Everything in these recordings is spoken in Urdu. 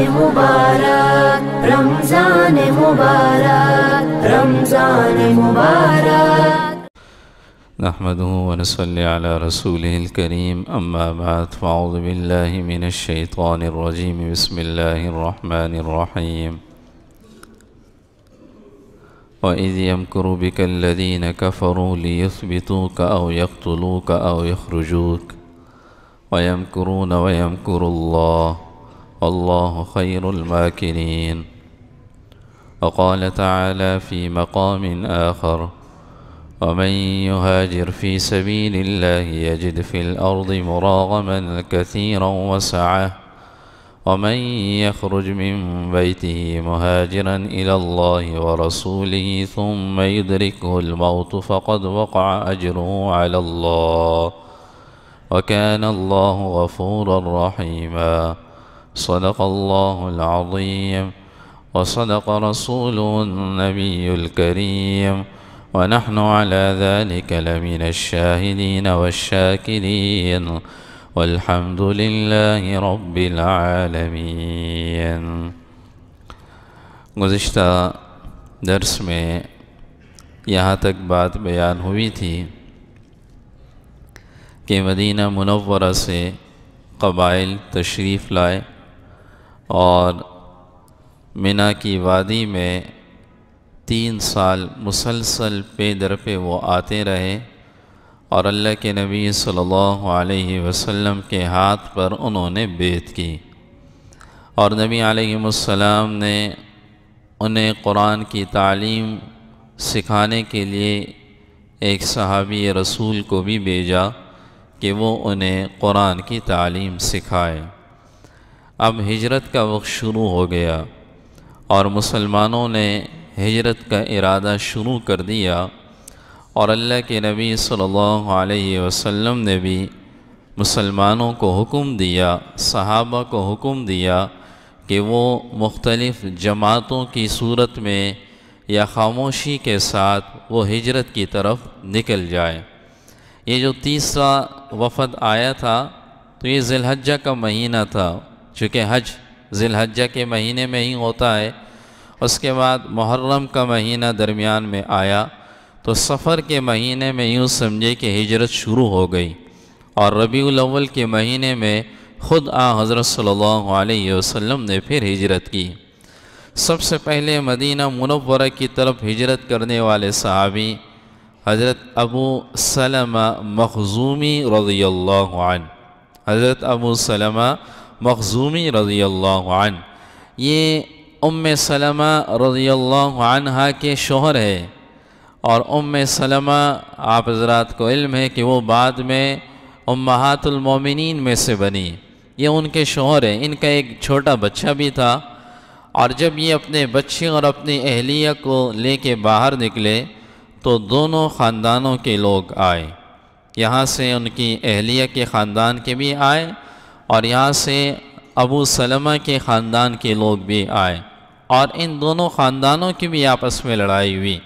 مبارک رمضان مبارک رمضان مبارک نحمده ونصلي على رسوله الكريم أما بعد فأعوذ بالله من الشيطان الرجيم بسم الله الرحمن الرحيم وإذ يمكر بك الذين كفروا ليثبتوك أو يقتلوك أو يخرجوك ويمكرون ويمكر الله والله خير الماكرين وقال تعالى في مقام آخر ومن يهاجر في سبيل الله يجد في الأرض مراغما كثيرا وسعة ومن يخرج من بيته مهاجرا إلى الله ورسوله ثم يدركه الموت فقد وقع أجره على الله وكان الله غفورا رحيما صدق الله العظيم وصدق رسوله النبي الكريم ونحن على ذلك لمن الشاهدين والشاكرين والحمد لله رب العالمين۔ گزشتہ درس میں یہاں تک بات بیان ہوئی تھی کہ مدینہ منورہ سے قبائل تشریف لائے اور منی کی وادی میں 3 سال مسلسل پے در پہ وہ آتے رہے اور اللہ کے نبی صلی اللہ علیہ وسلم کے ہاتھ پر انہوں نے بیعت کی اور نبی علیہ السلام نے انہیں قرآن کی تعلیم سکھانے کے لیے ایک صحابی رسول کو بھی بھیجا کہ وہ انہیں قرآن کی تعلیم سکھائے۔ اب ہجرت کا وقت شروع ہو گیا اور مسلمانوں نے ہجرت کا ارادہ شروع کر دیا اور اللہ کے نبی صلی اللہ علیہ وسلم نے بھی مسلمانوں کو حکم دیا، صحابہ کو حکم دیا کہ وہ مختلف جماعتوں کی صورت میں یا خاموشی کے ساتھ وہ ہجرت کی طرف نکل جائے۔ یہ جو تیسرا وفد آیا تھا تو یہ ذی الحجہ کا مہینہ تھا، چونکہ حج ذی الحجہ کے مہینے میں ہی ہوتا ہے۔ اس کے بعد محرم کا مہینہ درمیان میں آیا تو سفر کے مہینے میں یوں سمجھے کہ ہجرت شروع ہو گئی اور ربیع الاول کے مہینے میں خود حضرت صلی اللہ علیہ وسلم نے پھر ہجرت کی۔ سب سے پہلے مدینہ منورہ کی طرف ہجرت کرنے والے صحابی حضرت ابو سلمہ مخزومی رضی اللہ عنہ، حضرت ابو سلمہ مخزومی رضی اللہ عنہ یہ ام سلمہ رضی اللہ عنہا کے شوہر ہے اور ام سلمہ آپ حضرات کو علم ہے کہ وہ بعد میں امہات المومنین میں سے بنی، یہ ان کے شوہر ہیں۔ ان کا ایک چھوٹا بچہ بھی تھا اور جب یہ اپنے بچے اور اپنی اہلیہ کو لے کے باہر نکلے تو دونوں خاندانوں کے لوگ آئے، یہاں سے ان کی اہلیہ کے خاندان کے بھی آئے اور یہاں سے ابو سلمہ کے خاندان کے لوگ بھی آئے اور ان دونوں خاندانوں کی بھی آپس میں لڑائی ہوئی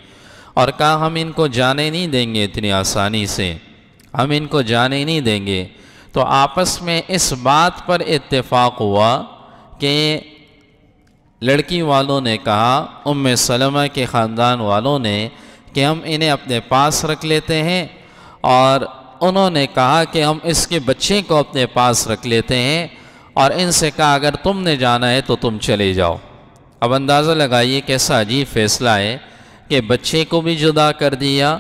اور کہا ہم ان کو جانے نہیں دیں گے اتنی آسانی سے، ہم ان کو جانے نہیں دیں گے۔ تو آپس میں اس بات پر اتفاق ہوا کہ لڑکی والوں نے کہا، ام سلمہ کے خاندان والوں نے، کہ ہم انہیں اپنے پاس رکھ لیتے ہیں اور انہوں نے کہا کہ ہم اس کے بچے کو اپنے پاس رکھ لیتے ہیں اور ان سے کہا اگر تم نے جانا ہے تو تم چلے جاؤ۔ اب اندازہ لگائیے کیسا عجیب فیصلہ ہے کہ بچے کو بھی جدا کر دیا،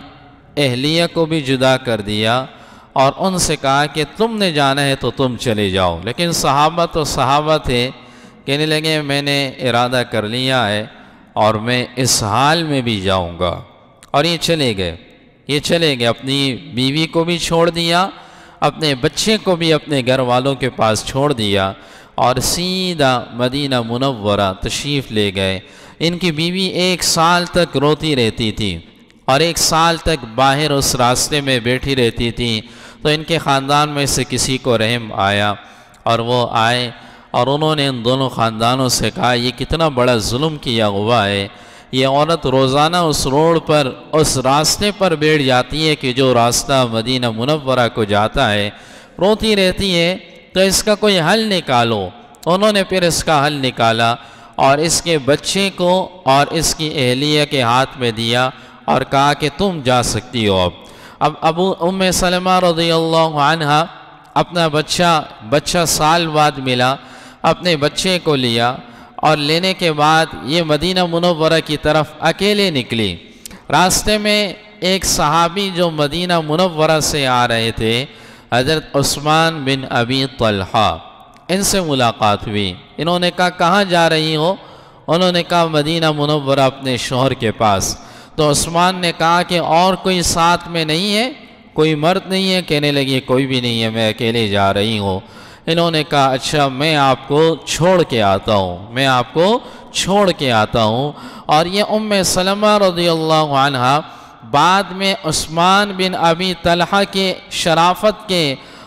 اہلیہ کو بھی جدا کر دیا اور ان سے کہا کہ تم نے جانا ہے تو تم چلے جاؤ۔ لیکن صحابہ تو صحابہ تھے، کہنے لگے میں نے ارادہ کر لیا ہے اور میں اس حال میں بھی جاؤں گا، اور یہ چلے گئے اپنی بیوی کو بھی چھوڑ دیا، اپنے بچے کو بھی اپنے گھر والوں کے پاس چھوڑ دیا اور سیدھا مدینہ منورہ تشریف لے گئے۔ ان کی بیوی 1 سال تک روتی رہتی تھی اور 1 سال تک باہر اس راستے میں بیٹھی رہتی تھی، تو ان کے خاندان میں سے کسی کو رحم آیا اور وہ آئے اور انہوں نے ان دونوں خاندانوں سے کہا یہ کتنا بڑا ظلم کیا ہوا ہے، یہ عورت روزانہ اس روڈ پر اس راستے پر بیٹھ جاتی ہے کہ جو راستہ مدینہ منورہ کو جاتا ہے، روتی رہتی ہے، تو اس کا کوئی حل نکالو۔ انہوں نے پھر اس کا حل نکالا اور اس کے بچے کو اور اس کی اہلیہ کے ہاتھ میں دیا اور کہا کہ تم جا سکتی ہو۔ اب ام سلمہ رضی اللہ عنہ اپنا بچہ سال بعد ملا، اپنے بچے کو لیا اور لینے کے بعد یہ مدینہ منورہ کی طرف اکیلے نکلی۔ راستے میں ایک صحابی جو مدینہ منورہ سے آ رہے تھے، حضرت عثمان بن ابی طلحہ، ان سے ملاقات ہوئی۔ انہوں نے کہا کہاں جا رہی ہو؟ انہوں نے کہا مدینہ منورہ اپنے شوہر کے پاس۔ تو عثمان نے کہا کہ اور کوئی ساتھ میں نہیں ہے، کوئی مرد نہیں ہے؟ کہنے لگی کوئی بھی نہیں ہے، میں اکیلے جا رہی ہوں۔ انہوں نے کہا اچھا میں آپ کو چھوڑ کے آتا ہوں، اور یہ ام سلمہ رضی اللہ عنہ بعد میں عثمان بن ابی طلحہ کے شرافت کے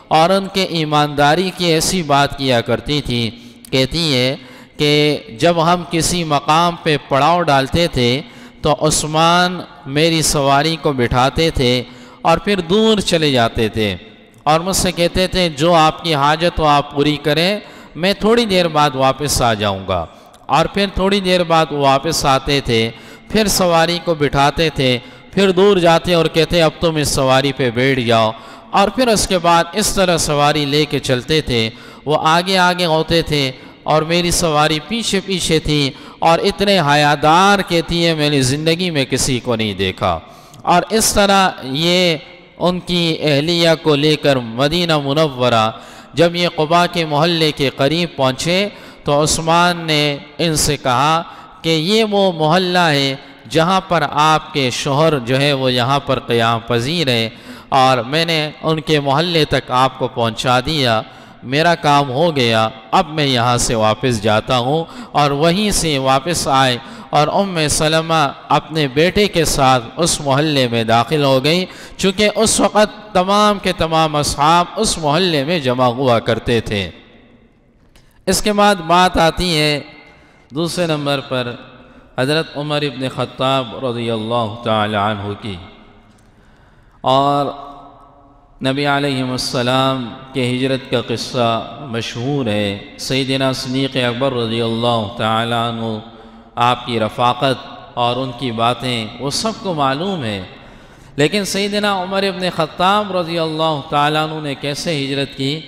اور ان کے ایمانداری کی ایسی بات کیا کرتی تھی، کہتی ہے کہ جب ہم کسی مقام پہ پڑاؤ ڈالتے تھے تو عثمان میری سواری کو بٹھاتے تھے اور پھر دور چلے جاتے تھے اور مجھ سے کہتے تھے جو آپ کی حاجت ہو آپ پوری کریں، میں تھوڑی دیر بعد واپس آ جاؤں گا۔ اور پھر تھوڑی دیر بعد وہ واپس آتے تھے، پھر سواری کو بٹھاتے تھے، پھر دور جاتے اور کہتے اب تم اس سواری پہ بیٹھ جاؤ، اور پھر اس کے بعد اس طرح سواری لے کے چلتے تھے۔ وہ آگے آگے ہوتے تھے اور میری سواری پیچھے پیچھے تھی، اور اتنے حیادار کہتی ہے میں نے زندگی میں کسی کو نہیں دیکھا۔ اور اس طرح یہ ان کی اہلیہ کو لے کر مدینہ منورہ جب یہ قباء کے محلے کے قریب پہنچے تو عثمان نے ان سے کہا کہ یہ وہ محلہ ہے جہاں پر آپ کے شوہر جو ہے وہ یہاں پر قیام پذیر ہے، اور میں نے ان کے محلے تک آپ کو پہنچا دیا، میرا کام ہو گیا، اب میں یہاں سے واپس جاتا ہوں۔ اور وہیں سے واپس آئے اور ام سلمہ اپنے بیٹے کے ساتھ اس محلے میں داخل ہو گئی، چونکہ اس وقت تمام کے تمام اصحاب اس محلے میں جمع ہوا کرتے تھے۔ اس کے بعد بات آتی ہے دوسرے نمبر پر حضرت عمر ابن خطاب رضی اللہ تعالی عنہ کی، اور نبی علیہ السلام کے ہجرت کا قصہ مشہور ہے۔ سیدنا صدیق اکبر رضی اللہ تعالی عنہ، آپ کی رفاقت اور ان کی باتیں وہ سب کو معلوم ہے، لیکن سیدنا عمر ابن خطاب رضی اللہ تعالیٰ عنہ نے کیسے ہجرت کی،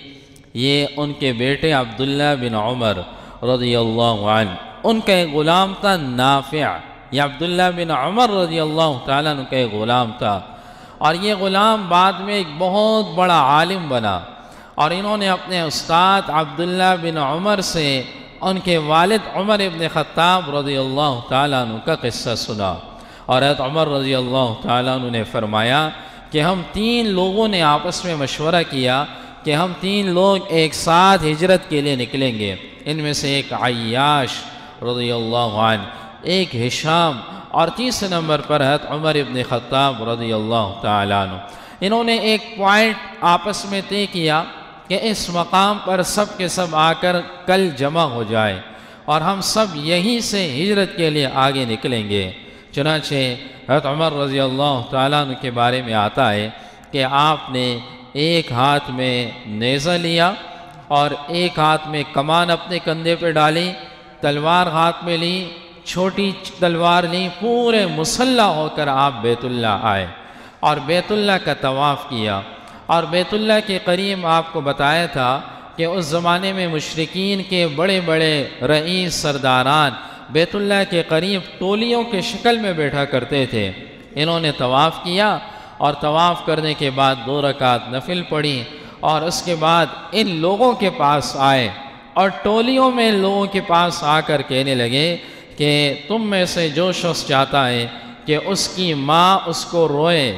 یہ ان کے بیٹے عبداللہ بن عمر رضی اللہ عنہ، ان کا ایک غلام تھا نافع، یہ عبداللہ بن عمر رضی اللہ تعالیٰ عنہ کا ایک غلام تھا، اور یہ غلام بعد میں ایک بہت بڑا عالم بنا، اور انہوں نے اپنے استاد عبداللہ بن عمر سے ان کے والد عمر ابن خطاب رضی اللہ تعالیٰ عنہ کا قصہ سنا، اور حضرت عمر رضی اللہ تعالیٰ عنہ نے فرمایا کہ ہم 3 لوگوں نے آپس میں مشورہ کیا کہ ہم 3 لوگ ایک ساتھ ہجرت کے لیے نکلیں گے، ان میں سے ایک عیاش رضی اللہ عنہ، ایک ہشام، اور تیسرے نمبر پر حضرت عمر ابن خطاب رضی اللہ تعالیٰ عنہ۔ انہوں نے ایک پوائنٹ آپس میں طے کیا کہ اس مقام پر سب کے سب آ کر کل جمع ہو جائے اور ہم سب یہیں سے ہجرت کے لیے آگے نکلیں گے۔ چنانچہ حضرت عمر رضی اللہ تعالیٰ عنہ کے بارے میں آتا ہے کہ آپ نے ایک ہاتھ میں نیزہ لیا اور ایک ہاتھ میں کمان اپنے کندھے پہ ڈالی، تلوار ہاتھ میں لی، چھوٹی تلوار لی، پورے مسلح ہو کر آپ بیت اللہ آئے اور بیت اللہ کا طواف کیا۔ اور بیت اللہ کے قریب آپ کو بتایا تھا کہ اس زمانے میں مشرکین کے بڑے بڑے رئیس سرداران بیت اللہ کے قریب ٹولیوں کے شکل میں بیٹھا کرتے تھے۔ انہوں نے طواف کیا اور طواف کرنے کے بعد 2 رکعت نفل پڑھی، اور اس کے بعد ان لوگوں کے پاس آئے اور ٹولیوں میں لوگوں کے پاس آ کر کہنے لگے کہ تم میں سے جو شخص چاہتا ہے کہ اس کی ماں اس کو روئے،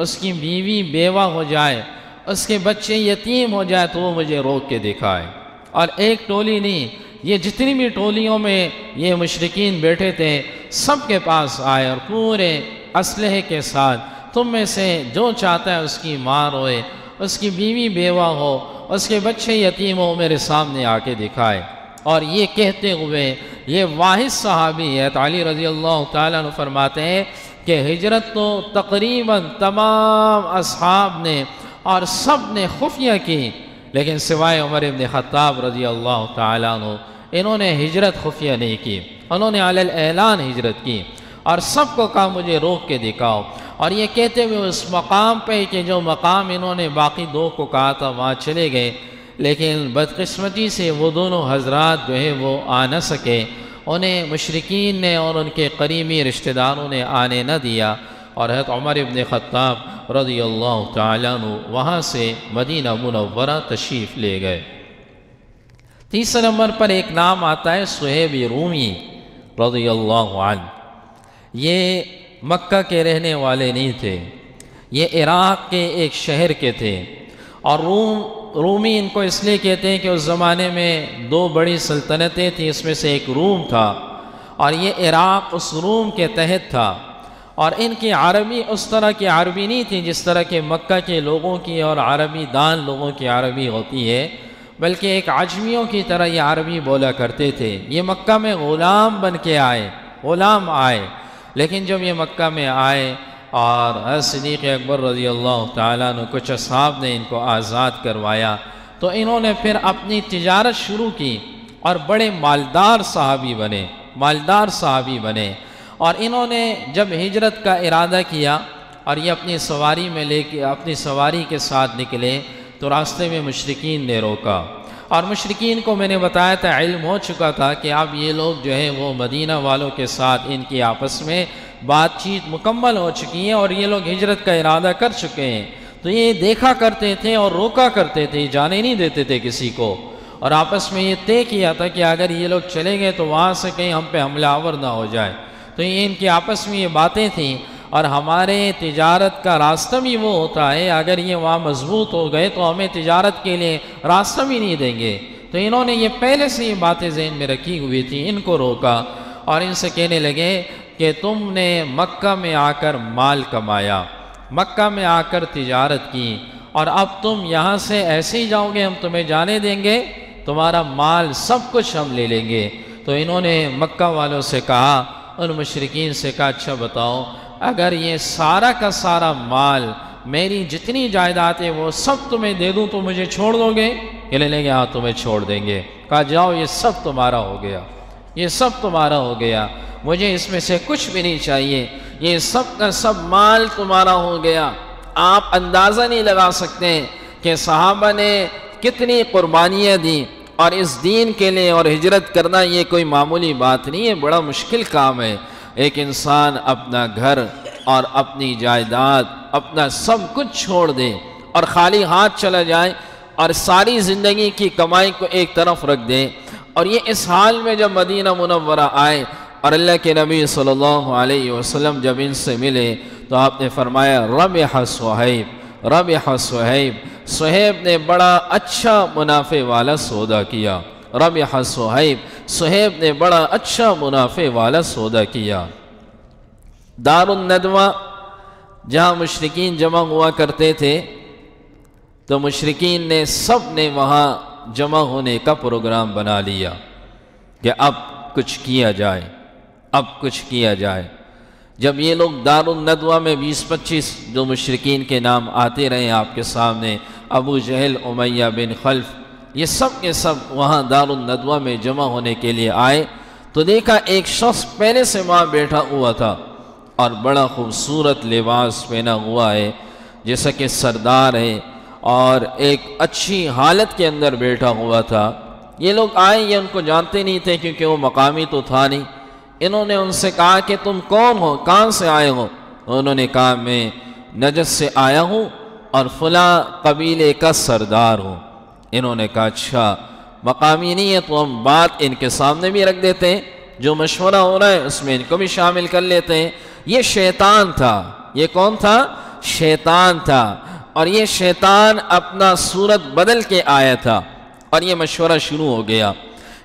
اس کی بیوی بیوہ ہو جائے، اس کے بچے یتیم ہو جائے، تو وہ مجھے روک کے دکھائے۔ اور ایک ٹولی نہیں، یہ جتنی بھی ٹولیوں میں یہ مشرکین بیٹھے تھے سب کے پاس آئے اور پورے اسلحے کے ساتھ، تم میں سے جو چاہتا ہے اس کی ماں روئے، اس کی بیوی بیوہ ہو، اس کے بچے یتیم ہو، میرے سامنے آ کے دکھائے۔ اور یہ کہتے ہوئے یہ واحد صحابی ہے علی رضی اللہ تعالیٰ عنہ فرماتے ہیں کہ ہجرت تو تقریباً تمام اصحاب نے اور سب نے خفیہ کی، لیکن سوائے عمر ابن خطاب رضی اللہ تعالیٰ عنہ انہوں نے ہجرت خفیہ نہیں کی، انہوں نے علی الاعلان ہجرت کی اور سب کو کہا مجھے روک کے دکھاؤ، اور یہ کہتے ہوئے اس مقام پہ کہ جو مقام انہوں نے باقی دو کو کہا تھا وہاں چلے گئے، لیکن بدقسمتی سے وہ دونوں حضرات جو ہے وہ آ نہ سکے، انہیں مشرکین نے اور ان کے قریبی رشتہ داروں نے آنے نہ دیا، اور حضرت عمر ابن خطاب رضی اللہ تعالیٰ عنہ وہاں سے مدینہ منورہ تشریف لے گئے۔ تیسرے نمبر پر ایک نام آتا ہے صہیب رومی رضی اللہ عنہ۔ یہ مکہ کے رہنے والے نہیں تھے، یہ عراق کے ایک شہر کے تھے، اور رومی ان کو اس لیے کہتے ہیں کہ اس زمانے میں دو بڑی سلطنتیں تھیں، اس میں سے ایک روم تھا اور یہ عراق اس روم کے تحت تھا، اور ان کی عربی اس طرح کی عربی نہیں تھی جس طرح کے مکہ کے لوگوں کی اور عربی دان لوگوں کی عربی ہوتی ہے، بلکہ ایک عجمیوں کی طرح یہ عربی بولا کرتے تھے۔ یہ مکہ میں غلام بن کے آئے، غلام آئے، لیکن جب یہ مکہ میں آئے اور حضرت صدیق اکبر رضی اللہ تعالیٰ عنہ کچھ اصحاب نے ان کو آزاد کروایا، تو انہوں نے پھر اپنی تجارت شروع کی اور بڑے مالدار صحابی بنے، اور انہوں نے جب ہجرت کا ارادہ کیا اور یہ اپنی سواری میں لے کے اپنی سواری کے ساتھ نکلے تو راستے میں مشرکین نے روکا، اور مشرکین کو میں نے بتایا تھا علم ہو چکا تھا کہ اب یہ لوگ جو ہے وہ مدینہ والوں کے ساتھ ان کی آپس میں بات چیت مکمل ہو چکی ہے اور یہ لوگ ہجرت کا ارادہ کر چکے ہیں، تو یہ دیکھا کرتے تھے اور روکا کرتے تھے، جانے نہیں دیتے تھے کسی کو، اور آپس میں یہ طے کیا تھا کہ اگر یہ لوگ چلے گئے تو وہاں سے کہیں ہم پہ حملہ آور نہ ہو جائے، تو یہ ان کی آپس میں یہ باتیں تھیں، اور ہمارے تجارت کا راستہ بھی وہ ہوتا ہے، اگر یہ وہاں مضبوط ہو گئے تو ہمیں تجارت کے لیے راستہ بھی نہیں دیں گے، تو انہوں نے یہ پہلے سے یہ باتیں ذہن میں رکھی ہوئی تھی، ان کو روکا اور ان سے کہنے لگے کہ تم نے مکہ میں آ کر مال کمایا، مکہ میں آ کر تجارت کی، اور اب تم یہاں سے ایسے ہی جاؤ گے، ہم تمہیں جانے دیں گے، تمہارا مال سب کچھ ہم لے لیں گے۔ تو انہوں نے مکہ والوں سے کہا، ان مشرکین سے کہا اچھا بتاؤ، اگر یہ سارا کا سارا مال میری جتنی جائیداد ہے وہ سب تمہیں دے دوں تو مجھے چھوڑ دو گے؟ کہنے لگے ہاں تمہیں چھوڑ دیں گے۔ کہا جاؤ یہ سب تمہارا ہو گیا، یہ سب تمہارا ہو گیا، مجھے اس میں سے کچھ بھی نہیں چاہیے، یہ سب کا سب مال تمہارا ہو گیا۔ آپ اندازہ نہیں لگا سکتے کہ صحابہ نے کتنی قربانیاں دیں، اور اس دین کے لیے اور ہجرت کرنا یہ کوئی معمولی بات نہیں ہے، بڑا مشکل کام ہے۔ ایک انسان اپنا گھر اور اپنی جائیداد اپنا سب کچھ چھوڑ دے اور خالی ہاتھ چلا جائے اور ساری زندگی کی کمائی کو ایک طرف رکھ دے، اور یہ اس حال میں جب مدینہ منورہ آئے اور اللہ کے نبی صلی اللہ علیہ وسلم جب ان سے ملے تو آپ نے فرمایا ربح صہیب، ربح صہیب، صہیب نے بڑا اچھا منافع والا سودا کیا، ربح صہیب، صہیب نے بڑا اچھا منافع والا سودا کیا۔ دار الندوہ جہاں مشرکین جمع ہوا کرتے تھے تو مشرکین نے سب نے وہاں جمع ہونے کا پروگرام بنا لیا کہ اب کچھ کیا جائے، اب کچھ کیا جائے۔ جب یہ لوگ دار الندوہ میں 20-25 جو مشرکین کے نام آتے رہے آپ کے سامنے، ابو جہل، امیہ بن خلف، یہ سب کے سب وہاں دار الندوہ میں جمع ہونے کے لیے آئے تو دیکھا ایک شخص پہلے سے وہاں بیٹھا ہوا تھا اور بڑا خوبصورت لباس پہنا ہوا ہے، جیسا کہ سردار ہے اور ایک اچھی حالت کے اندر بیٹھا ہوا تھا۔ یہ لوگ آئے، یہ ان کو جانتے نہیں تھے کیونکہ وہ مقامی تو تھا نہیں۔ انہوں نے ان سے کہا کہ تم کون ہو، کہاں سے آئے ہو؟ انہوں نے کہا میں نجد سے آیا ہوں اور فلاں قبیلے کا سردار ہوں۔ انہوں نے کہا اچھا مقامی نہیں ہے تو ہم بات ان کے سامنے بھی رکھ دیتے ہیں، جو مشورہ ہو رہا ہے اس میں ان کو بھی شامل کر لیتے ہیں۔ یہ شیطان تھا، یہ کون تھا؟ شیطان تھا، اور یہ شیطان اپنا صورت بدل کے آیا تھا اور یہ مشورہ شروع ہو گیا۔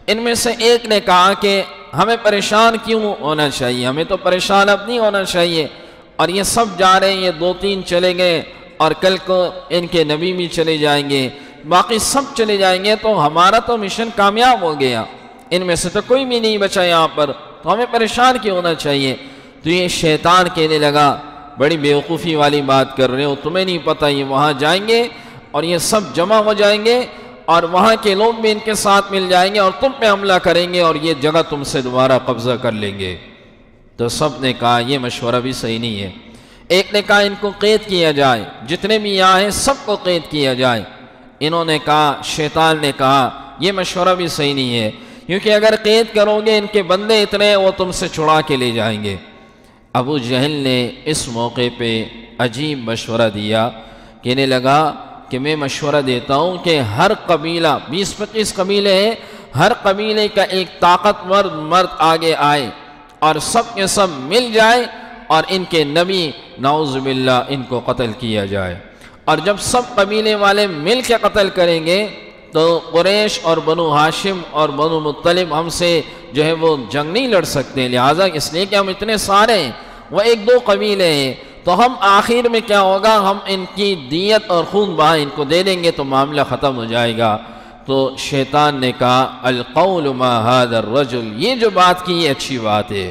ان میں سے ایک نے کہا کہ ہمیں پریشان کیوں ہونا چاہیے، ہمیں تو پریشان اب نہیں ہونا چاہیے، اور یہ سب جا رہے ہیں، یہ 2-3 چلے گئے اور کل کو ان کے نبی بھی چلے جائیں گے، باقی سب چلے جائیں گے تو ہمارا تو مشن کامیاب ہو گیا، ان میں سے تو کوئی بھی نہیں بچا یہاں پر، تو ہمیں پریشان کیوں ہونا چاہیے۔ تو یہ شیطان کہنے لگا بڑی بیوقوفی والی بات کر رہے ہو، تمہیں نہیں پتہ یہ وہاں جائیں گے اور یہ سب جمع ہو جائیں گے اور وہاں کے لوگ بھی ان کے ساتھ مل جائیں گے اور تم پہ حملہ کریں گے اور یہ جگہ تم سے دوبارہ قبضہ کر لیں گے۔ تو سب نے کہا یہ مشورہ بھی صحیح نہیں ہے۔ ایک نے کہا ان کو قید کیا جائے، جتنے بھی یہاں ہیں سب کو قید کیا جائے۔ انہوں نے کہا، شیطان نے کہا یہ مشورہ بھی صحیح نہیں ہے، کیونکہ اگر قید کرو گے ان کے بندے اتنے وہ تم سے چھڑا کے لے جائیں گے۔ ابو جہل نے اس موقع پہ عجیب مشورہ دیا، کہنے لگا کہ میں مشورہ دیتا ہوں کہ ہر قبیلہ 20-25 قبیلے ہیں، ہر قبیلے کا ایک طاقتور مرد آگے آئے اور سب کے سب مل جائے اور ان کے نبی نعوذ باللہ ان کو قتل کیا جائے۔ اور جب سب قبیلے والے مل کے قتل کریں گے تو قریش اور بنو ہاشم اور بنو مطلب ہم سے جو ہے وہ جنگ نہیں لڑ سکتے، لہٰذا اس لیے کہ ہم اتنے سارے ہیں، وہ 1-2 قبیلے ہیں، تو ہم آخر میں کیا ہوگا، ہم ان کی دیت اور خون بہا ان کو دے دیں گے تو معاملہ ختم ہو جائے گا۔ تو شیطان نے کہا القول ما هذا الرجل، یہ جو بات کی یہ اچھی بات ہے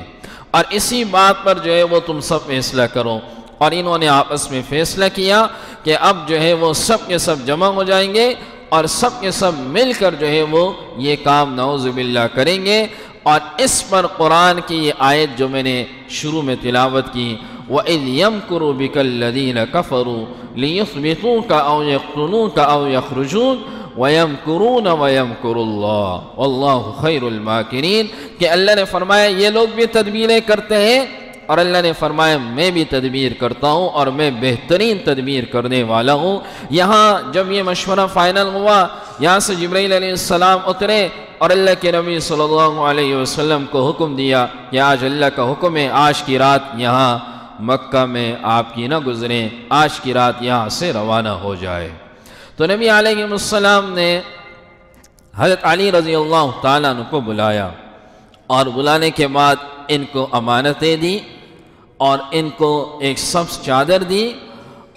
اور اسی بات پر جو ہے وہ تم سب فیصلہ کرو۔ اور انہوں نے آپس میں فیصلہ کیا کہ اب جو ہے وہ سب کے سب جمع ہو جائیں گے اور سب کے سب مل کر جو ہے وہ یہ کام نعوذ باللہ کریں گے۔ اور اس پر قرآن کی یہ آیت جو میں نے شروع میں تلاوت کی، وَإِذْ يَمْكُرُ بِكَ الَّذِينَ كَفَرُوا لِيُثْبِتُوكَ أَوْ يَقْتُلُوكَ أَوْ يَخْرُجُوكَ وَيَمْكُرُونَ وَيَمْكُرُ اللَّهُ وَاللَّهُ خَيْرُ الْمَاكِرِينَ کہ اللہ نے فرمایا یہ لوگ بھی تدبیریں کرتے ہیں اور اللہ نے فرمایا میں بھی تدبیر کرتا ہوں اور میں بہترین تدبیر کرنے والا ہوں۔ یہاں جب یہ مشورہ فائنل ہوا، یہاں سے جبرائیل علیہ السلام اترے اور اللہ کے نبی صلی اللہ علیہ وسلم کو حکم دیا کہ آج اللہ کا حکم ہے آج کی رات یہاں مکہ میں آپ کی نہ گزریں، آج کی رات یہاں سے روانہ ہو جائے۔ تو نبی علیہ السلام نے حضرت علی رضی اللہ تعالیٰ عنہ کو بلایا اور بلانے کے بعد ان کو امانتیں دی اور ان کو ایک سبز چادر دی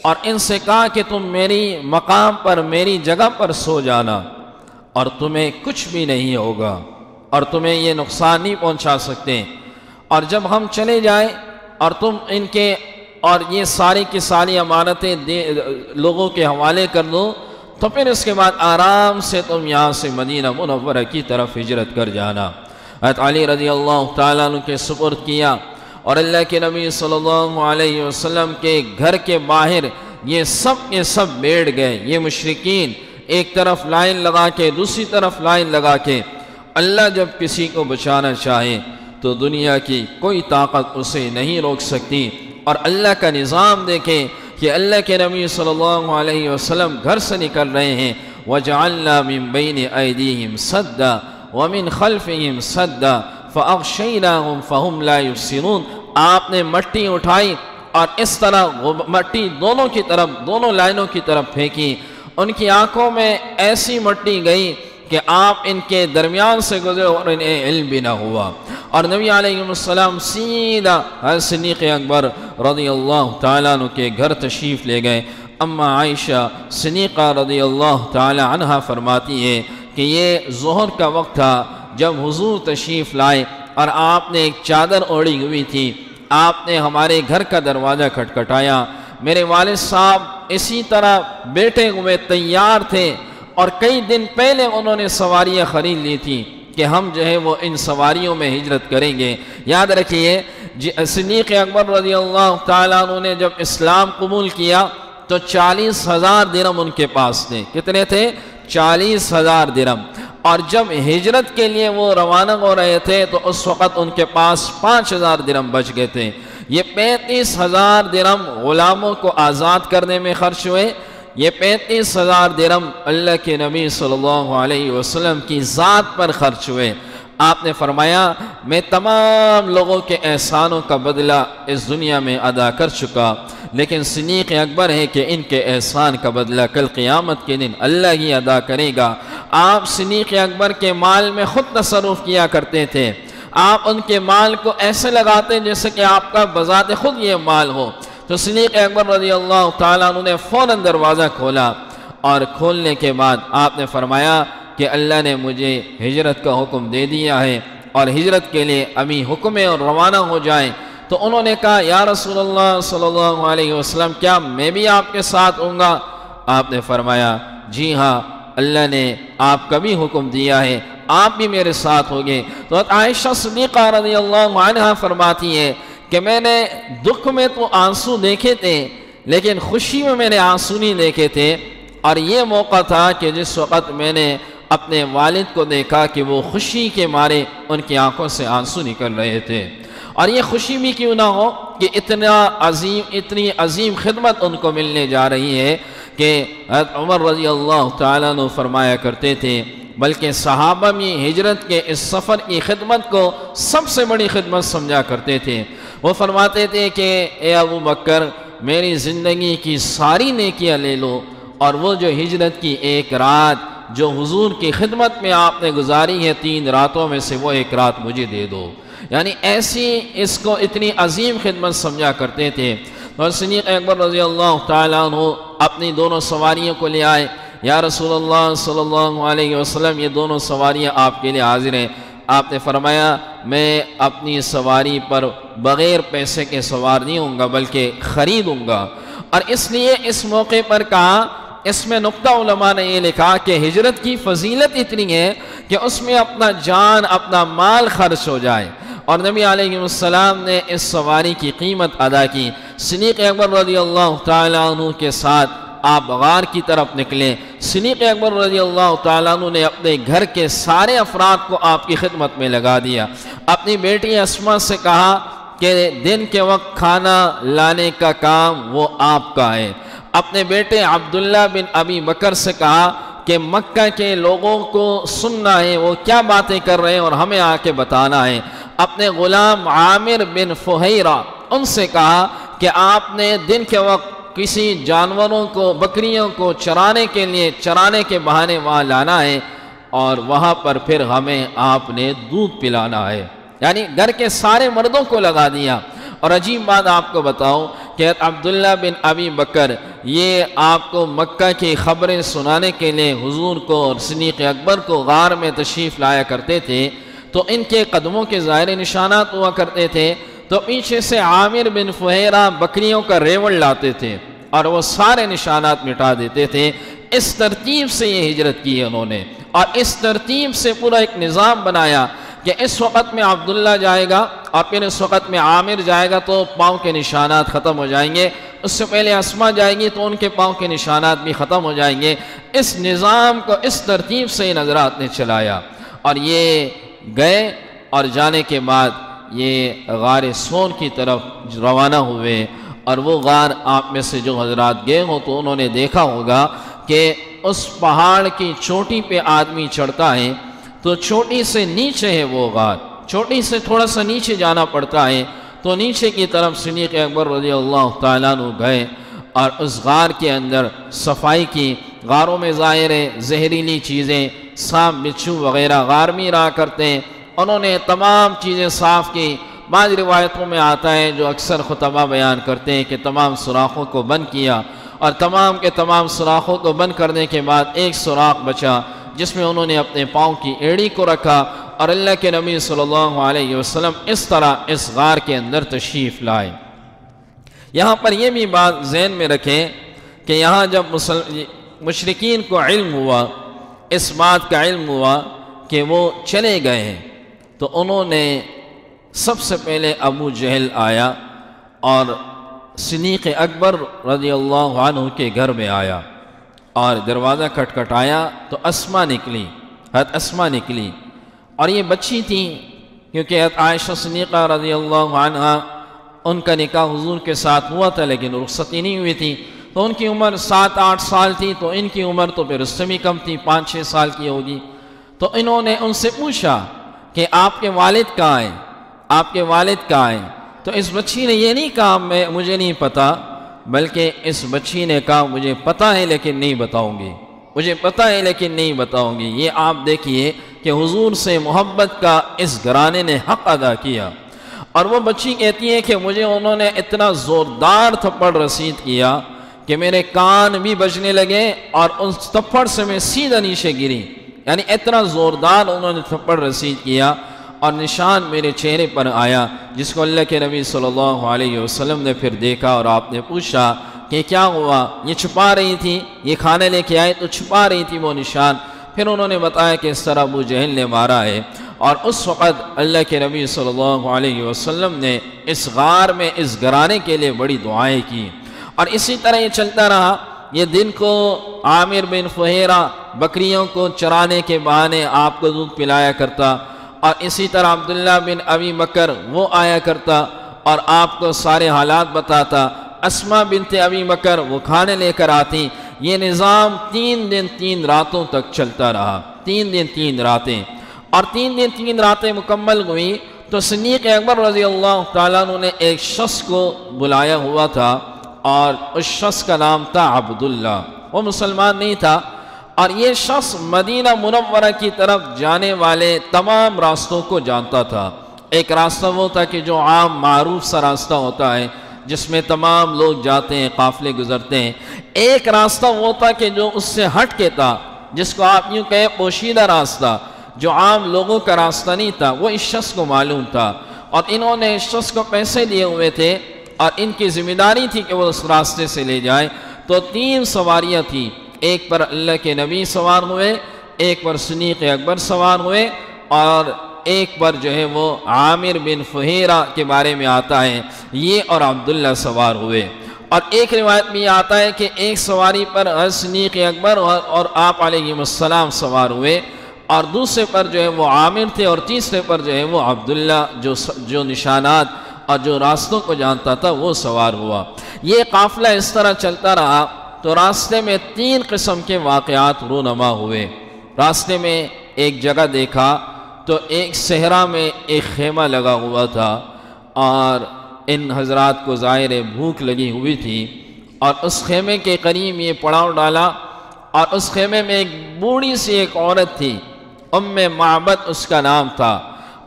اور ان سے کہا کہ تم میری مقام پر میری جگہ پر سو جانا اور تمہیں کچھ بھی نہیں ہوگا اور تمہیں یہ نقصان نہیں پہنچا سکتے، اور جب ہم چلے جائیں اور تم ان کے اور یہ ساری کی ساری امانتیں لوگوں کے حوالے کر دو تو پھر اس کے بعد آرام سے تم یہاں سے مدینہ منورہ کی طرف ہجرت کر جانا۔ حضرت علی رضی اللہ تعالیٰ عنہ کے سپرد کیا اور اللہ کے نبی صلی اللہ علیہ وسلم کے گھر کے باہر یہ سب کے سب بیٹھ گئے، یہ مشرکین ایک طرف لائن لگا کے دوسری طرف لائن لگا کے۔ اللہ جب کسی کو بچانا چاہے تو دنیا کی کوئی طاقت اسے نہیں روک سکتی، اور اللہ کا نظام دیکھیں کہ اللہ کے نبی صلی اللہ علیہ وسلم گھر سے نکل رہے ہیں، وَجَعَلْنَا مِن بَيْنِ أَيْدِيهِمْ سَدًّا وَمِنْ خَلْفِهِمْ سَدًّا فَأَغْشَيْنَاهُمْ فَهُمْ لَا يُبْصِرُونَ۔ آپ نے مٹی اٹھائی اور اس طرح مٹی دونوں کی طرف، دونوں لائنوں کی طرف پھینکی، ان کی آنکھوں میں ایسی مٹی گئی کہ آپ ان کے درمیان سے گزرے اور انہیں علم بھی نہ ہوا۔ اور نبی علیہ السلام سیدھا حضرت صدیق اکبر رضی اللہ تعالیٰ عنہ کے گھر تشریف لے گئے۔ اما عائشہ صدیقہ رضی اللہ تعالیٰ عنہ فرماتی ہے کہ یہ ظہر کا وقت تھا جب حضور تشریف لائے اور آپ نے ایک چادر اوڑھی ہوئی تھی، آپ نے ہمارے گھر کا دروازہ کھٹکھٹایا، میرے والد صاحب اسی طرح بیٹھے ہوئے تیار تھے اور کئی دن پہلے انہوں نے سواریاں خرید لی تھی کہ ہم جو ہے وہ ان سواریوں میں ہجرت کریں گے۔ یاد رکھیے صدیق اکبر رضی اللہ تعالیٰ عنہ نے جب اسلام قبول کیا تو 40,000 درہم ان کے پاس تھے۔ کتنے تھے؟ 40,000 درہم۔ اور جب ہجرت کے لیے وہ روانہ ہو رہے تھے تو اس وقت ان کے پاس 5,000 درہم بچ گئے تھے۔ یہ 35,000 درہم غلاموں کو آزاد کرنے میں خرچ ہوئے، یہ 35,000 درہم اللہ کے نبی صلی اللہ علیہ وسلم کی ذات پر خرچ ہوئے۔ آپ نے فرمایا میں تمام لوگوں کے احسانوں کا بدلہ اس دنیا میں ادا کر چکا، لیکن صدیق اکبر ہے کہ ان کے احسان کا بدلہ کل قیامت کے دن اللہ ہی ادا کرے گا۔ آپ صدیق اکبر کے مال میں خود تصرف کیا کرتے تھے، آپ ان کے مال کو ایسے لگاتے جیسے کہ آپ کا بذات خود یہ مال ہو۔ تو صدیق اکبر رضی اللہ تعالیٰ عنہ نے فوراً دروازہ کھولا اور کھولنے کے بعد آپ نے فرمایا کہ اللہ نے مجھے ہجرت کا حکم دے دیا ہے اور ہجرت کے لیے ابھی حکم ہے اور روانہ ہو جائیں۔ تو انہوں نے کہا یا رسول اللہ صلی اللہ علیہ وسلم کیا میں بھی آپ کے ساتھ ہوں گا؟ آپ نے فرمایا جی ہاں اللہ نے آپ کا بھی حکم دیا ہے، آپ بھی میرے ساتھ ہوگے۔ تو عائشہ صدیقہ رضی اللہ عنہا فرماتی ہے کہ میں نے دکھ میں تو آنسو دیکھے تھے لیکن خوشی میں نے آنسو نہیں دیکھے تھے، اور یہ موقع تھا کہ جس وقت میں نے اپنے والد کو دیکھا کہ وہ خوشی کے مارے ان کی آنکھوں سے آنسو نکل رہے تھے۔ اور یہ خوشی بھی کیوں نہ ہو کہ اتنی عظیم خدمت ان کو ملنے جا رہی ہے کہ حضرت عمر رضی اللہ تعالیٰ عنہ فرمایا کرتے تھے، بلکہ صحابہ بھی ہجرت کے اس سفر کی خدمت کو سب سے بڑی خدمت سمجھا کرتے تھے۔ وہ فرماتے تھے کہ اے ابو بکر میری زندگی کی ساری نیکیاں لے لو، اور وہ جو ہجرت کی ایک رات جو حضور کی خدمت میں آپ نے گزاری ہے 3 راتوں میں سے وہ ایک رات مجھے دے دو۔ یعنی ایسی اس کو اتنی عظیم خدمت سمجھا کرتے تھے۔ اور صدیق اکبر رضی اللہ تعالیٰ عنہ اپنی دونوں سواریوں کو لے آئے، یا رسول اللہ صلی اللہ علیہ وسلم یہ دونوں سواریاں آپ کے لیے حاضر ہیں۔ آپ نے فرمایا میں اپنی سواری پر بغیر پیسے کے سوار نہیں ہوں گا بلکہ خریدوں گا، اور اس لیے اس موقع پر کہا، اس میں نقطہ علماء نے یہ لکھا کہ ہجرت کی فضیلت اتنی ہے کہ اس میں اپنا جان اپنا مال خرچ ہو جائے، اور نبی علیہ السلام نے اس سواری کی قیمت ادا کی۔ صدیق اکبر رضی اللہ تعالیٰ عنہ کے ساتھ آپ غار کی طرف نکلے۔ صدیق اکبر رضی اللہ تعالیٰ عنہ نے اپنے گھر کے سارے افراد کو آپ کی خدمت میں لگا دیا۔ اپنی بیٹی اسما سے کہا کہ دن کے وقت کھانا لانے کا کام وہ آپ کا ہے۔ اپنے بیٹے عبداللہ بن ابی بکر سے کہا کہ مکہ کے لوگوں کو سننا ہے وہ کیا باتیں کر رہے ہیں اور ہمیں آ کے بتانا ہے۔ اپنے غلام عامر بن فہیرہ ان سے کہا کہ آپ نے دن کے وقت کسی جانوروں کو بکریوں کو چرانے کے بہانے وہاں لانا ہے، اور وہاں پر پھر ہمیں آپ نے دودھ پلانا ہے۔ یعنی گھر کے سارے مردوں کو لگا دیا۔ اور عجیب بات آپ کو بتاؤں کہ عبداللہ بن ابی بکر یہ آپ کو مکہ کی خبریں سنانے کے لیے حضور کو اور صدیق اکبر کو غار میں تشریف لایا کرتے تھے، تو ان کے قدموں کے ظاہر نشانات ہوا کرتے تھے، تو پیچھے سے عامر بن فہیرہ بکریوں کا ریوڑ لاتے تھے اور وہ سارے نشانات مٹا دیتے تھے۔ اس ترتیب سے یہ ہجرت کی انہوں نے، اور اس ترتیب سے پورا ایک نظام بنایا کہ اس وقت میں عبداللہ جائے گا اور پھر اس وقت میں عامر جائے گا تو پاؤں کے نشانات ختم ہو جائیں گے، اس سے پہلے اسما جائے گی تو ان کے پاؤں کے نشانات بھی ختم ہو جائیں گے۔ اس نظام کو اس ترتیب سے ان حضرات نے چلایا، اور یہ گئے اور جانے کے بعد یہ غار سون کی طرف روانہ ہوئے۔ اور وہ غار آپ میں سے جو حضرات گئے ہوں تو انہوں نے دیکھا ہوگا کہ اس پہاڑ کی چوٹی پہ آدمی چڑھتا ہے تو چوٹی سے نیچے ہے وہ غار، چوٹی سے تھوڑا سا نیچے جانا پڑتا ہے، تو نیچے کی طرف صدیق اکبر رضی اللہ تعالیٰ عنہ گئے اور اس غار کے اندر صفائی کی۔ غاروں میں ظاہر ہے زہریلی چیزیں سانپ بچھو وغیرہ غار میں رہا کرتے ہیں، انہوں نے تمام چیزیں صاف کی۔ بعض روایتوں میں آتا ہے جو اکثر خطبہ بیان کرتے ہیں کہ تمام سوراخوں کو بند کیا، اور تمام کے تمام سوراخوں کو بند کرنے کے بعد ایک سوراخ بچا جس میں انہوں نے اپنے پاؤں کی ایڑی کو رکھا، اور اللہ کے نبی صلی اللہ علیہ وسلم اس طرح اس غار کے اندر تشریف لائے۔ یہاں پر یہ بھی بات ذہن میں رکھیں کہ یہاں جب مشرکین کو علم ہوا، اس بات کا علم ہوا کہ وہ چلے گئے ہیں، تو انہوں نے سب سے پہلے ابو جہل آیا اور صدیق اکبر رضی اللہ عنہ کے گھر میں آیا اور دروازہ کھٹکھٹایا تو اسما نکلی، حضرت اسما نکلی، اور یہ بچی تھی کیونکہ حضرت عائشہ صدیقہ رضی اللہ عنہا ان کا نکاح حضور کے ساتھ ہوا تھا لیکن رخصتی نہیں ہوئی تھی، تو ان کی عمر 7-8 سال تھی، تو ان کی عمر تو پھر اس سے بھی کم تھی، 5-6 سال کی ہوگی۔ تو انہوں نے ان سے پوچھا کہ آپ کے والد کہاں ہیں، آپ کے والد کہاں ہیں؟ تو اس بچی نے یہ نہیں کہا مجھے نہیں پتا، بلکہ اس بچی نے کہا مجھے پتہ ہے لیکن نہیں بتاؤں گی، مجھے پتہ ہے لیکن نہیں بتاؤں گی۔ یہ آپ دیکھیے کہ حضور سے محبت کا اس گھرانے نے حق ادا کیا۔ اور وہ بچی کہتی ہے کہ مجھے انہوں نے اتنا زوردار تھپڑ رسید کیا کہ میرے کان بھی بجنے لگے اور اس تھپڑ سے میں سیدھا نیچے گری، یعنی اتنا زوردار انہوں نے تھپڑ رسید کیا، اور نشان میرے چہرے پر آیا جس کو اللہ کے نبی صلی اللہ علیہ وسلم نے پھر دیکھا، اور آپ نے پوچھا کہ کیا ہوا، یہ چھپا رہی تھی، یہ کھانے لے کے آئے تو چھپا رہی تھی وہ نشان۔ پھر انہوں نے بتایا کہ اس طرح ابو جہل نے مارا ہے، اور اس وقت اللہ کے نبی صلی اللہ علیہ وسلم نے اس غار میں اس گھرانے کے لیے بڑی دعائیں کی۔ اور اسی طرح یہ چلتا رہا۔ یہ دن کو عامر بن فہیرہ بکریوں کو چرانے کے بہانے آپ کو دودھ پلایا کرتا، اور اسی طرح عبداللہ بن ابی بکر وہ آیا کرتا اور آپ کو سارے حالات بتاتا۔ اسماء بنت ابی بکر وہ کھانے لے کر آتی۔ یہ نظام 3 دن 3 راتوں تک چلتا رہا، 3 دن 3 راتیں۔ اور 3 دن 3 راتیں مکمل ہوئی تو صدیق اکبر رضی اللہ تعالیٰ عنہ نے ایک شخص کو بلایا ہوا تھا، اور اس شخص کا نام تھا عبداللہ۔ وہ مسلمان نہیں تھا، اور یہ شخص مدینہ منورہ کی طرف جانے والے تمام راستوں کو جانتا تھا۔ ایک راستہ وہ تھا کہ جو عام معروف سا راستہ ہوتا ہے جس میں تمام لوگ جاتے ہیں، قافلے گزرتے ہیں۔ ایک راستہ وہ تھا کہ جو اس سے ہٹ کے تھا، جس کو آپ یوں کہیں پوشیدہ راستہ، جو عام لوگوں کا راستہ نہیں تھا، وہ اس شخص کو معلوم تھا، اور انہوں نے اس شخص کو پیسے دیے ہوئے تھے، اور ان کی ذمہ داری تھی کہ وہ اس راستے سے لے جائیں۔ تو 3 سواریاں تھیں، ایک پر اللہ کے نبی سوار ہوئے، ایک پر صدیق اکبر سوار ہوئے، اور ایک پر جو ہے وہ عامر بن فہیرہ کے بارے میں آتا ہے، یہ اور عبداللہ سوار ہوئے۔ اور ایک روایت میں یہ آتا ہے کہ ایک سواری پر صدیق اکبر اور آپ علیہ السلام سوار ہوئے، اور دوسرے پر جو ہے وہ عامر تھے، اور تیسرے پر جو ہے وہ عبداللہ جو نشانات اور جو راستوں کو جانتا تھا وہ سوار ہوا۔ یہ قافلہ اس طرح چلتا رہا تو راستے میں 3 قسم کے واقعات رونما ہوئے۔ راستے میں ایک جگہ دیکھا تو ایک صحرا میں ایک خیمہ لگا ہوا تھا، اور ان حضرات کو ظاہر بھوک لگی ہوئی تھی، اور اس خیمے کے قریب یہ پڑاؤ ڈالا، اور اس خیمے میں ایک بوڑھی سی ایک عورت تھی، معبد اس کا نام تھا،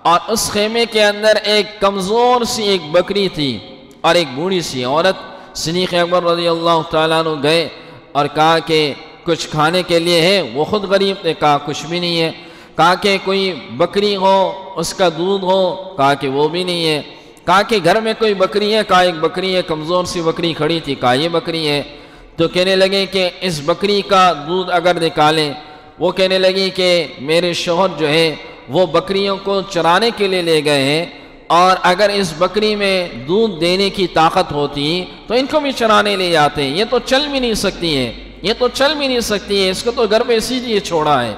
اور اس خیمے کے اندر ایک کمزور سی ایک بکری تھی اور ایک بوڑھی سی عورت۔ صدیق اکبر رضی اللہ تعالیٰ عنہ گئے اور کہا کہ کچھ کھانے کے لیے ہے؟ وہ خود غریب نے کہا کچھ بھی نہیں ہے۔ کہا کہ کوئی بکری ہو، اس کا دودھ ہو؟ کہا کہ وہ بھی نہیں ہے۔ کہا کہ گھر میں کوئی بکری ہے؟ کہا ایک بکری ہے، کمزور سی بکری کھڑی تھی، کہا یہ بکری ہے۔ تو کہنے لگے کہ اس بکری کا دودھ اگر نکالیں، وہ کہنے لگی کہ میرے شوہر جو ہے وہ بکریوں کو چرانے کے لیے لے گئے ہیں، اور اگر اس بکری میں دودھ دینے کی طاقت ہوتی تو ان کو بھی چرانے لے جاتے ہیں، یہ تو چل بھی نہیں سکتی ہے، یہ تو چل بھی نہیں سکتی ہے، اس کو تو گھر پہ اسی لیے چھوڑا ہے۔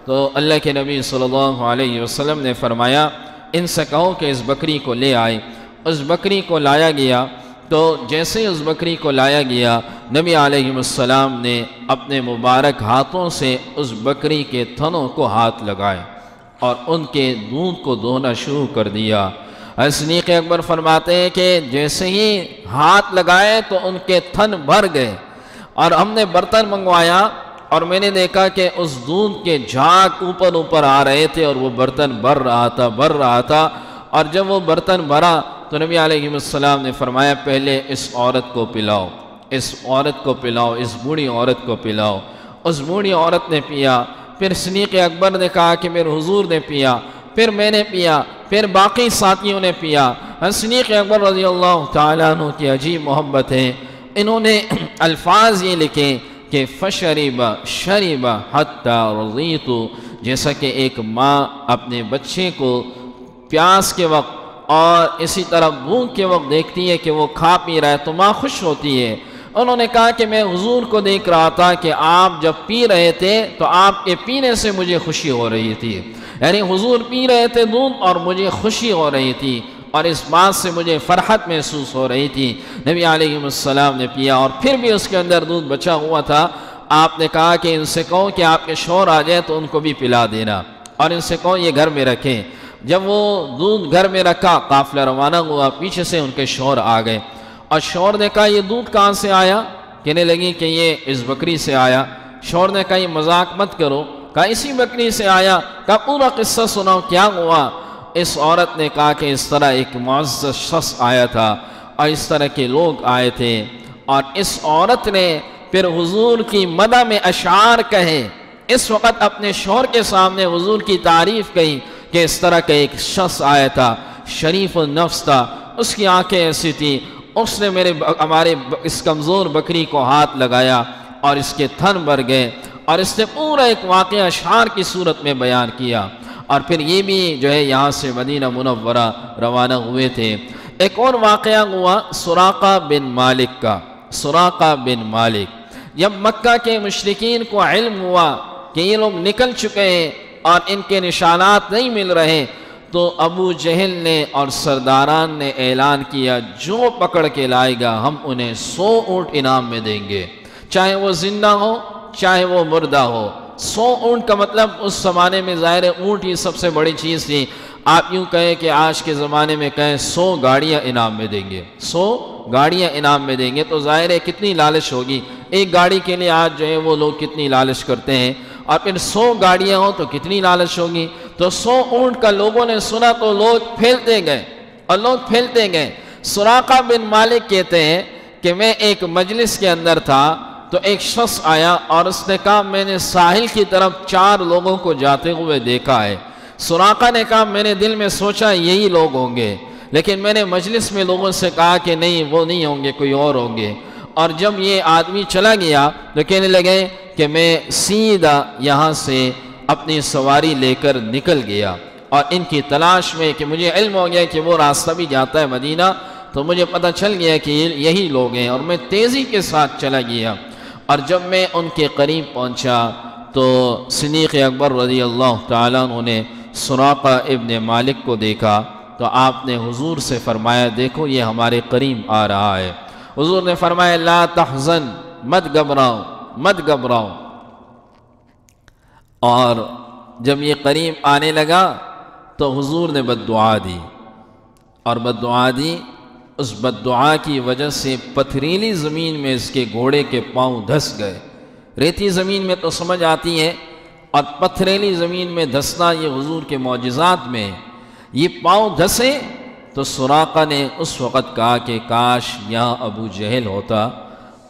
تو اللہ کے نبی صلی اللہ علیہ وسلم نے فرمایا ان سے کہو کہ اس بکری کو لے آئے۔ اس بکری کو لایا گیا، تو جیسے اس بکری کو لایا گیا، نبی علیہ السلام نے اپنے مبارک ہاتھوں سے اس بکری کے تھنوں کو ہاتھ لگائے اور ان کے دودھ کو دھونا شروع کر دیا۔ صدیق اکبر فرماتے ہیں کہ جیسے ہی ہاتھ لگائے تو ان کے تھن بھر گئے، اور ہم نے برتن منگوایا اور میں نے دیکھا کہ اس دودھ کے جھاگ اوپر آ رہے تھے، اور وہ برتن بھر رہا تھا۔ اور جب وہ برتن بھرا تو نبی علیہ السلام نے فرمایا پہلے اس عورت کو پلاؤ، اس عورت کو پلاؤ، اس بوڑھی عورت کو پلاؤ۔ اس بوڑھی عورت نے پیا، پھر صدیق اکبر نے کہا کہ میرے حضور نے پیا، پھر میں نے پیا، پھر باقی ساتھیوں نے پیا۔ صدیق اکبر رضی اللہ تعالیٰ عنہ کی عجیب محبت ہے، انہوں نے الفاظ یہ لکھے کہ فشرب شرب حتی رضیت، جیسا کہ ایک ماں اپنے بچے کو پیاس کے وقت اور اسی طرح بھوک کے وقت دیکھتی ہے کہ وہ کھا پی رہا ہے تو ماں خوش ہوتی ہے۔ انہوں نے کہا کہ میں حضور کو دیکھ رہا تھا کہ آپ جب پی رہے تھے تو آپ کے پینے سے مجھے خوشی ہو رہی تھی، یعنی حضور پی رہے تھے دودھ اور مجھے خوشی ہو رہی تھی، اور اس بات سے مجھے فرحت محسوس ہو رہی تھی۔ نبی علیہ السلام نے پیا، اور پھر بھی اس کے اندر دودھ بچا ہوا تھا۔ آپ نے کہا کہ ان سے کہو کہ آپ کے شوہر آ جائے تو ان کو بھی پلا دینا، اور ان سے کہو یہ گھر میں رکھیں۔ جب وہ دودھ گھر میں رکھا، قافلہ روانہ ہوا، پیچھے سے ان کے شوہر آ گئے، اور شوہر نے کہا یہ دودھ کہاں سے آیا؟ کہنے لگی کہ یہ اس بکری سے آیا۔ شوہر نے کہا یہ مذاق مت کرو، کہا اسی بکری سے آیا۔ کہا پورا قصہ سناؤ، کیا ہوا؟ اس عورت نے کہا کہ اس طرح ایک معزز شخص آیا تھا اور اس طرح کے لوگ آئے تھے، اور اس عورت نے پھر حضور کی مدح میں اشعار کہے، اس وقت اپنے شوہر کے سامنے حضور کی تعریف کہی کہ اس طرح کا ایک شخص آیا تھا، شریف النفس تھا، اس کی آنکھیں ایسی تھی، اس نے ہمارے اس کمزور بکری کو ہاتھ لگایا اور اس کے تھن بھر گئے، اور اس نے پورا ایک واقعہ اشعار کی صورت میں بیان کیا۔ اور پھر یہ بھی جو ہے یہاں سے مدینہ منورہ روانہ ہوئے تھے۔ ایک اور واقعہ ہوا سراقہ بن مالک کا۔ سراقہ بن مالک، جب مکہ کے مشرکین کو علم ہوا کہ یہ لوگ نکل چکے ہیں اور ان کے نشانات نہیں مل رہے، تو ابو جہل نے اور سرداران نے اعلان کیا جو پکڑ کے لائے گا ہم انہیں 100 اونٹ انعام میں دیں گے، چاہے وہ زندہ ہو چاہے وہ مردہ ہو۔ 100 اونٹ کا مطلب اس زمانے میں ظاہر اونٹ ہی سب سے بڑی چیز تھی۔ آپ یوں کہیں کہ آج کے زمانے میں کہیں 100 گاڑیاں انعام میں دیں گے، 100 گاڑیاں انعام میں دیں گے، تو ظاہر ہے کتنی لالچ ہوگی۔ ایک گاڑی کے لیے آج جو ہے وہ لوگ کتنی لالچ کرتے ہیں، اور پھر 100 گاڑیاں ہوں تو کتنی لالچ ہوگی۔ تو 100 اونٹ کا لوگوں نے سنا تو لوگ پھیلتے گئے اور لوگ پھیلتے گئے۔ سراقہ بن مالک کہتے ہیں کہ میں ایک مجلس کے اندر تھا تو ایک شخص آیا اور اس نے کہا میں نے ساحل کی طرف 4 لوگوں کو جاتے ہوئے دیکھا ہے۔ سراقہ نے کہا میں نے دل میں سوچا یہی لوگ ہوں گے، لیکن میں نے مجلس میں لوگوں سے کہا کہ نہیں وہ نہیں ہوں گے، کوئی اور ہوں گے۔ اور جب یہ آدمی چلا گیا تو کہنے لگے کہ میں سیدھا یہاں سے اپنی سواری لے کر نکل گیا، اور ان کی تلاش میں کہ مجھے علم ہو گیا کہ وہ راستہ بھی جاتا ہے مدینہ، تو مجھے پتہ چل گیا کہ یہی لوگ ہیں، اور میں تیزی کے ساتھ چلا گیا۔ اور جب میں ان کے قریب پہنچا تو صدیق اکبر رضی اللہ تعالیٰ عنہ نے سراقہ ابن مالک کو دیکھا تو آپ نے حضور سے فرمایا دیکھو یہ ہمارے قریب آ رہا ہے۔ حضور نے فرمایا لا تحزن، مت گھبراؤ مت گھبراؤ۔ اور جب یہ قریب آنے لگا تو حضور نے بد دعا دی، اور بد دعا دی، اس بد دعا کی وجہ سے پتھریلی زمین میں اس کے گھوڑے کے پاؤں دھس گئے۔ ریتی زمین میں تو سمجھ آتی ہے، اور پتھریلی زمین میں دھسنا یہ حضور کے معجزات میں۔ یہ پاؤں دھسے تو سراقہ نے اس وقت کہا کہ کاش یہاں ابو جہل ہوتا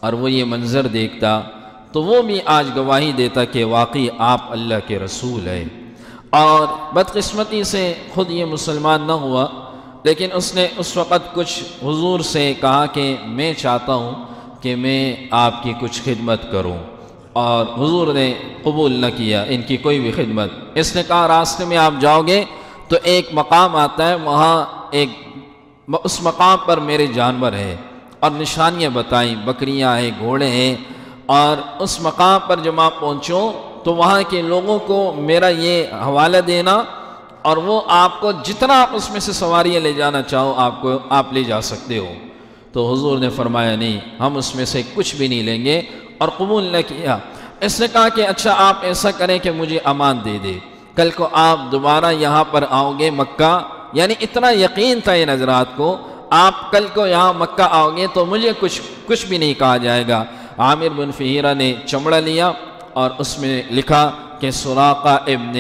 اور وہ یہ منظر دیکھتا تو وہ بھی آج گواہی دیتا کہ واقعی آپ اللہ کے رسول ہیں۔ اور بدقسمتی سے خود یہ مسلمان نہ ہوا، لیکن اس نے اس وقت کچھ حضور سے کہا کہ میں چاہتا ہوں کہ میں آپ کی کچھ خدمت کروں، اور حضور نے قبول نہ کیا ان کی کوئی بھی خدمت۔ اس نے کہا راستے میں آپ جاؤ گے تو ایک مقام آتا ہے، وہاں اس مقام پر میرے جانور ہیں، اور نشانیاں بتائیں، بکریاں ہیں، گھوڑے ہیں، اور اس مقام پر جب آپ پہنچو تو وہاں کے لوگوں کو میرا یہ حوالہ دینا، اور وہ آپ کو جتنا آپ اس میں سے سواریاں لے جانا چاہو آپ لے جا سکتے ہو۔ تو حضور نے فرمایا نہیں، ہم اس میں سے کچھ بھی نہیں لیں گے، اور قبول نہ کیا۔ اس نے کہا کہ اچھا آپ ایسا کریں کہ مجھے امان دے دے، کل کو آپ دوبارہ یہاں پر آؤ گے مکہ، یعنی اتنا یقین تھا ان حضرات کو، آپ کل کو یہاں مکہ آؤ گے تو مجھے کچھ بھی نہیں کہا جائے گا۔ عامر بن فہیرہ نے چمڑا لیا اور اس میں لکھا کہ سراقہ ابن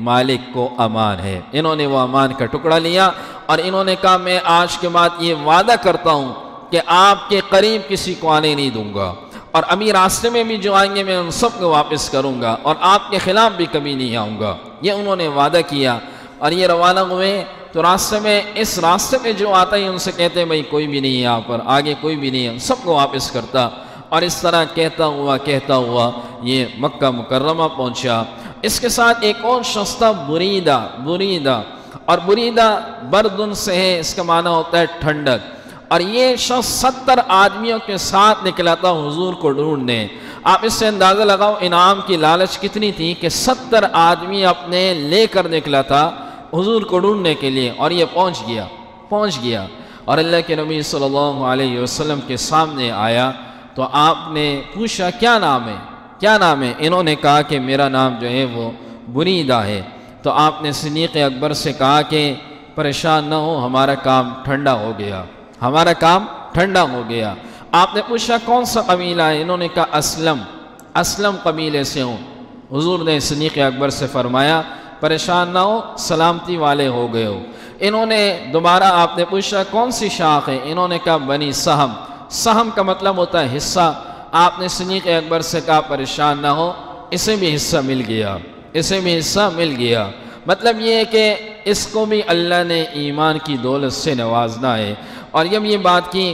مالک کو امان ہے۔ انہوں نے وہ امان کا ٹکڑا لیا، اور انہوں نے کہا میں آج کے بعد یہ وعدہ کرتا ہوں کہ آپ کے قریب کسی کو آنے نہیں دوں گا، اور ابھی راستے میں بھی جو آئیں گے میں ان سب کو واپس کروں گا، اور آپ کے خلاف بھی کبھی نہیں آؤں گا۔ یہ انہوں نے وعدہ کیا، اور یہ روانہ ہوئے تو راستے میں اس راستے میں جو آتا ہے ان سے کہتے ہیں بھائی کوئی بھی نہیں ہے یہاں پر، آگے کوئی بھی نہیں ہے، سب کو واپس کرتا، اور اس طرح کہتا ہوا یہ مکہ مکرمہ پہنچا۔ اس کے ساتھ ایک اور شخص تھا بریدہ، اور بریدہ بردن سے ہے، اس کا معنی ہوتا ہے ٹھنڈک، اور یہ شخص 70 آدمیوں کے ساتھ نکلا تھا حضور کو ڈھونڈنے۔ آپ اس سے اندازہ لگاؤ انعام کی لالچ کتنی تھی کہ 70 آدمی اپنے لے کر نکلا تھا حضور کو ڈھونڈنے کے لیے، اور یہ پہنچ گیا اور اللہ کے نبی صلی اللہ علیہ وسلم کے سامنے آیا تو آپ نے پوچھا کیا نام ہے؟ انہوں نے کہا کہ میرا نام جو ہے وہ بریدہ ہے۔ تو آپ نے صدیق اکبر سے کہا کہ پریشان نہ ہو، ہمارا کام ٹھنڈا ہو گیا۔ آپ نے پوچھا کون سا قبیلہ ہے؟ انہوں نے کہا اسلم قبیلے سے ہوں۔ حضور نے صدیق اکبر سے فرمایا پریشان نہ ہو، سلامتی والے ہو گئے ہو۔ انہوں نے دوبارہ آپ نے پوچھا کون سی شاخ ہے؟ انہوں نے کہا بنی سہم کا مطلب ہوتا ہے حصہ۔ آپ نے صدیق اکبر سے کہا پریشان نہ ہو، اسے بھی حصہ مل گیا۔ مطلب یہ ہے کہ اس کو بھی اللہ نے ایمان کی دولت سے نوازنا ہے۔ اور جب یہ بات کی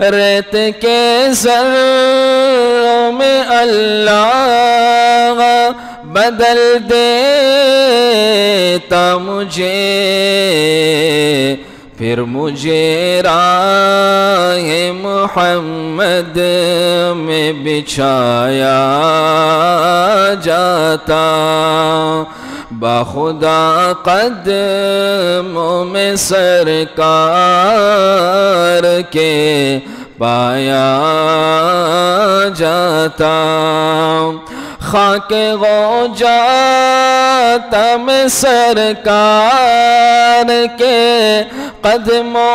ریت کے ذروں میں اللہ بدل دیتا مجھے، پھر مجھے راہ محمد میں بچھایا جاتا، باخدا قدموں میں سرکار کے پایا جاتا، خاک غوجات میں سرکار کے قدموں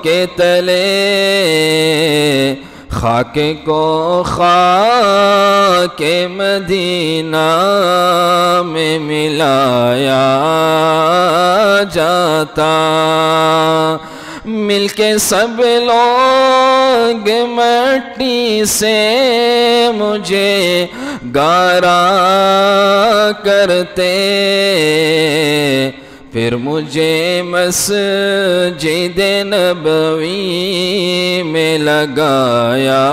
کے تلے، خاک کو خاک مدینہ میں ملایا جاتا، مل کے سب لوگ مٹی سے مجھے گارا کرتے، پھر مجھے مسجد نبوی میں لگایا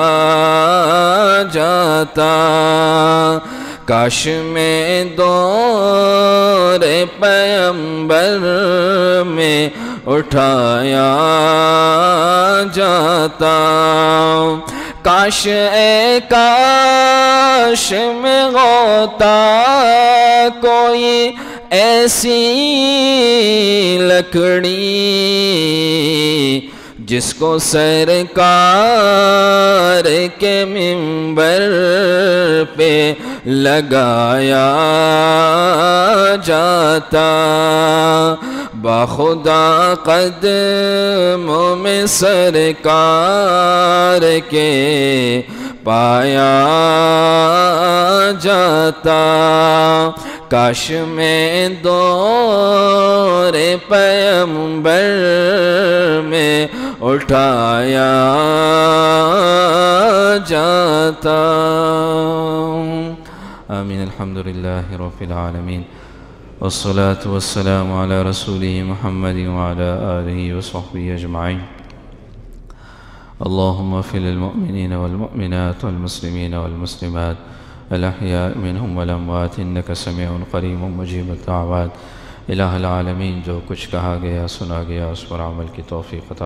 جاتا، کاش میں دور پیغمبر میں اٹھایا جاتا، کاش اے کاش میں ہوتا کوئی ایسی لکڑی جس کو سرکار کے منبر پہ لگایا جاتا، باخدا قدموں میں سرکار کے پایا جاتا، کاش میں دور پیغمبر میں اٹھایا جاتا۔ آمین۔ الحمدللہ رب العالمین، والصلاة والسلام على رسوله محمد وعلى آله وصحبه أجمعين۔ اللهم اغفر للمؤمنين والمؤمنات والمسلمين والمسلمات الأحياء منهم والأموات إنك سميع قريب مجيب الدعوات۔ الہ العالمین، جو کچھ کہا گیا سنا گیا اس پر عمل کی توفیق عطا